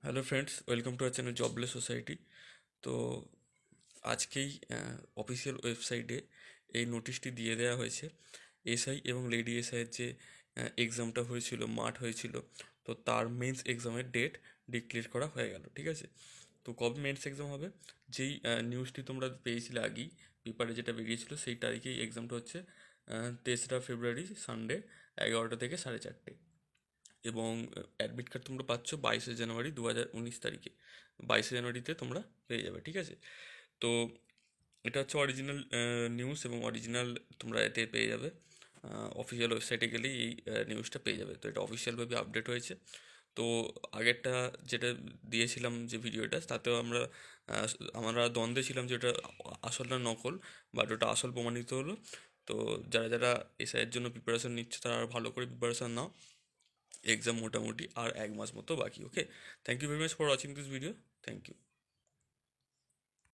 Hello friends, welcome to our channel Jobless Society. তো আজকেই official ওয়েবসাইটে এই নোটিশটি দিয়ে দেওয়া হয়েছে। এসআই এবং লেডি এসআইয়ের যে এক্সামটা হয়েছিল, মাঠ হয়েছিল, তো তার মেন্স এক্সামের ডেট ডিক্লেয়ার করা হয়ে গেল। ঠিক আছে, তো কবে মেন্স এক্সাম হবে? যেই নিউজটি তোমরা পেয়েছিলে আগেই, পেপারে যেটা বেরিয়েছিল, সেই তারিখেই এক্সামটা হচ্ছে 3রা ফেব্রুয়ারি, সানডে, 11টা থেকে 4:30। এবং অ্যাডমিট কার্ড তোমরা পাচ্ছ 22শে জানুয়ারি 2019 তারিখে। 22শে জানুয়ারিতে তোমরা পেয়ে যাবে। ঠিক আছে, তো এটা হচ্ছে অরিজিনাল নিউজ এবং অরিজিনাল তোমরা এতে পেয়ে যাবে। অফিসিয়াল ওয়েবসাইটে গেলেই এই নিউজটা পেয়ে যাবে। তো এটা অফিসিয়ালভাবে আপডেট হয়েছে। তো আগেরটা যেটা দিয়েছিলাম যে ভিডিওটা, তাতেও আহ, আমরা দ্বন্দ্বে ছিলাম যে ওটা আসল না নকল, বাট ওটা আসল প্রমাণিত হলো। তো যারা যারা এসআইয়ের জন্য প্রিপারেশন নিচ্ছে তারা আর ভালো করে প্রিপারেশন নাও। এক্সাম মোটামুটি আর 1 মাস মতো বাকি। Okay, thank you very much for watching this video. Thank you.